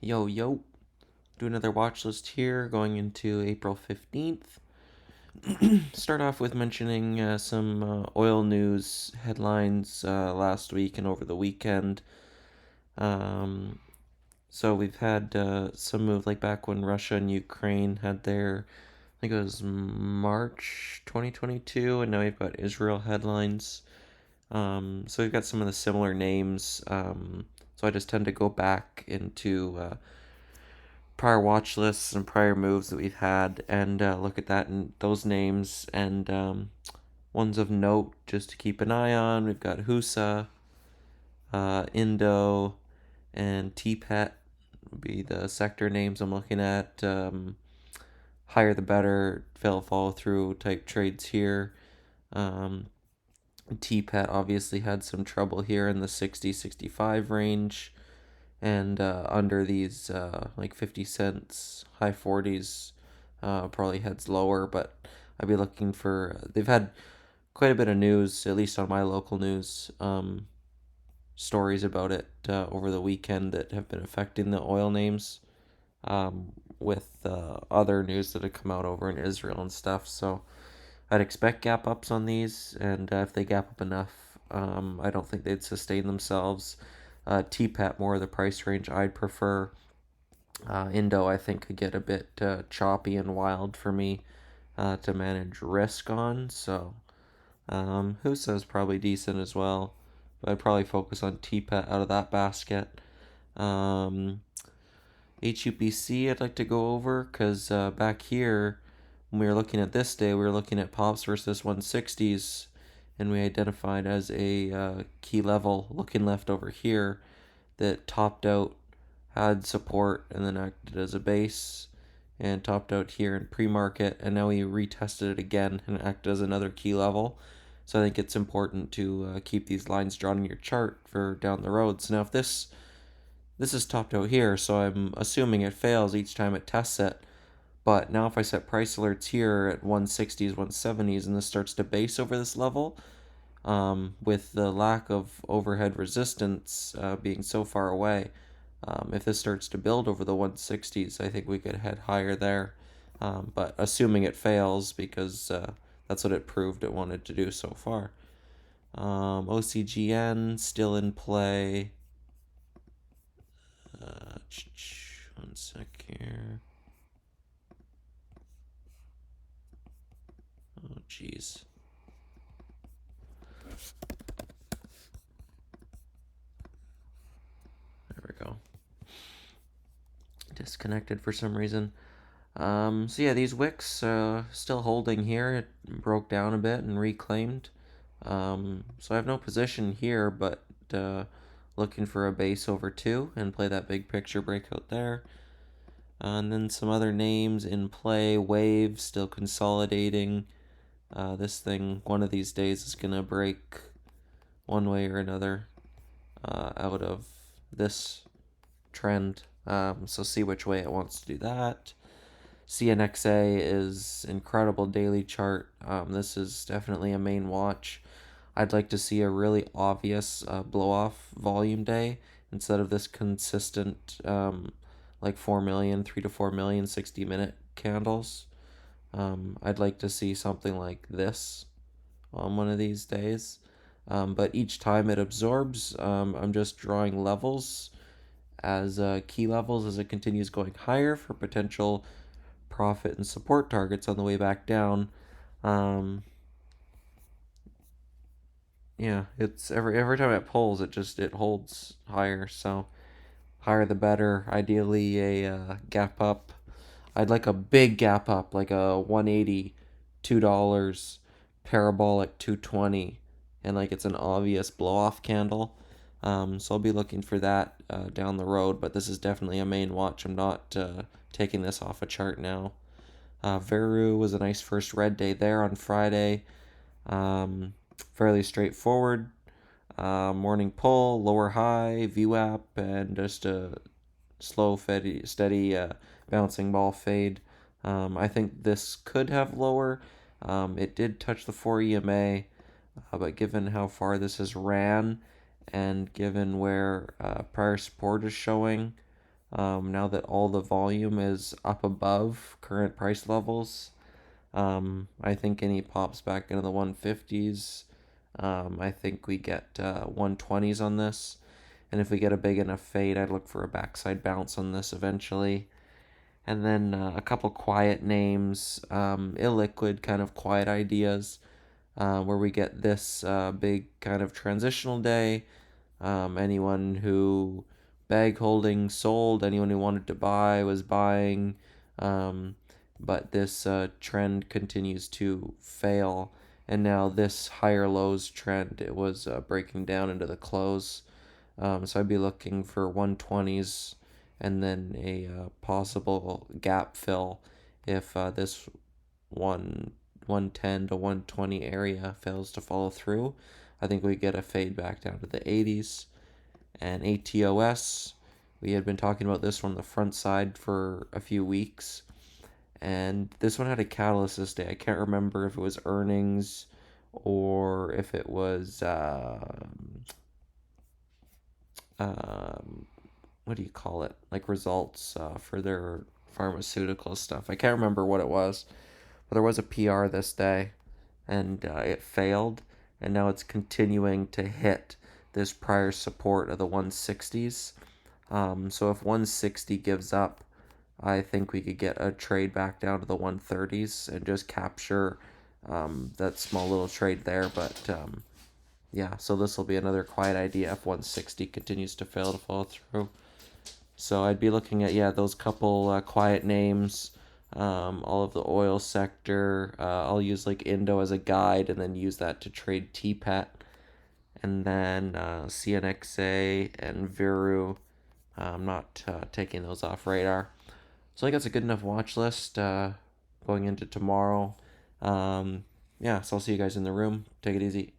Yo, yo. Do another watch list here going into April 15th. Start off with mentioning some oil news headlines last week and over the weekend. Um, so we've had some move like back when Russia and Ukraine had their, I think it was March 2022, and now we've got Israel headlines. So we've got some of the similar names. So I just tend to go back into prior watch lists and prior moves that we've had and look at that and those names and ones of note just to keep an eye on. We've got Husa, Indo, and TPET would be the sector names I'm looking at. Higher the better, follow through type trades here. Um, TPET obviously had some trouble here in the 60-65 range and under these like 50 cents, high 40s, probably heads lower. But I'd be looking for. They've had quite a bit of news, at least on my local news, stories about it over the weekend that have been affecting the oil names. With other news that have come out over in Israel and stuff. So I'd expect gap ups on these, and if they gap up enough, I don't think they'd sustain themselves. TPAT more the price range I'd prefer. Indo I think could get a bit choppy and wild for me to manage risk on. So Husa is probably decent as well, but I'd probably focus on TPAT out of that basket. Um, HUPC I'd like to go over because back here when we were looking at this day, we were looking at pops versus 160s, and we identified as a key level looking left over here that topped out, had support, and then acted as a base, and topped out here in pre-market, and now we retested it again and acted as another key level. So I think it's important to keep these lines drawn in your chart for down the road. So now if this is topped out here, so I'm assuming it fails each time it tests it. But now if I set price alerts here at 160s, 170s, and this starts to base over this level, with the lack of overhead resistance being so far away, if this starts to build over the 160s, I think we could head higher there. But assuming it fails, because that's what it proved it wanted to do so far. OCGN still in play. One sec here. Oh, jeez. There we go. Disconnected for some reason. So yeah, these wicks still holding here. It broke down a bit and reclaimed. So I have no position here, but looking for a base over 2 and play that big picture breakout there. And then some other names in play. Wave still consolidating. This thing one of these days is going to break one way or another out of this trend. So see which way it wants to do that. CNXA is incredible daily chart. This is definitely a main watch. I'd like to see a really obvious blow off volume day instead of this consistent like 4 million, 3 to 4 million 60-minute candles. I'd like to see something like this on one of these days. But each time it absorbs, I'm just drawing levels as key levels as it continues going higher for potential profit and support targets on the way back down. Um, yeah, it's every time it pulls, it holds higher. So higher the better. Ideally, a gap up. I'd like a big gap up, like a 180, $2, parabolic 220, and like it's an obvious blow off candle. So I'll be looking for that down the road, but this is definitely a main watch. I'm not taking this off a chart now. Veru was a nice first red day there on Friday. Fairly straightforward. Morning pull, lower high, VWAP, and just a slow, steady bouncing ball fade. I think this could have lower. It did touch the 4 EMA, but given how far this has ran and given where prior support is showing, now that all the volume is up above current price levels. I think any pops back into the 150s. I think we get 120s on this. And if we get a big enough fade, I'd look for a backside bounce on this eventually. And then a couple quiet names, illiquid kind of quiet ideas, where we get this big kind of transitional day. Anyone who bag holding sold, anyone who wanted to buy was buying. Um, but this trend continues to fail. And now this higher lows trend, it was breaking down into the close. So I'd be looking for 120s and then a possible gap fill if this 110 to 120 area fails to follow through. I think we get a fade back down to the 80s. And ATOS, we had been talking about this one on the front side for a few weeks. And this one had a catalyst this day. I can't remember if it was earnings or if it was um, what do you call it? Like results for their pharmaceutical stuff. I can't remember what it was, but there was a PR this day, and it failed, and now it's continuing to hit this prior support of the 160s. So if 160 gives up, I think we could get a trade back down to the 130s and just capture that small little trade there. But yeah, so this will be another quiet idea if 160 continues to fail to follow through. So I'd be looking at, yeah, those couple quiet names, all of the oil sector. I'll use like Indo as a guide and then use that to trade TPET. And then CNXA and Viru. I'm not taking those off radar. So I think that's a good enough watch list going into tomorrow. Yeah, so I'll see you guys in the room. Take it easy.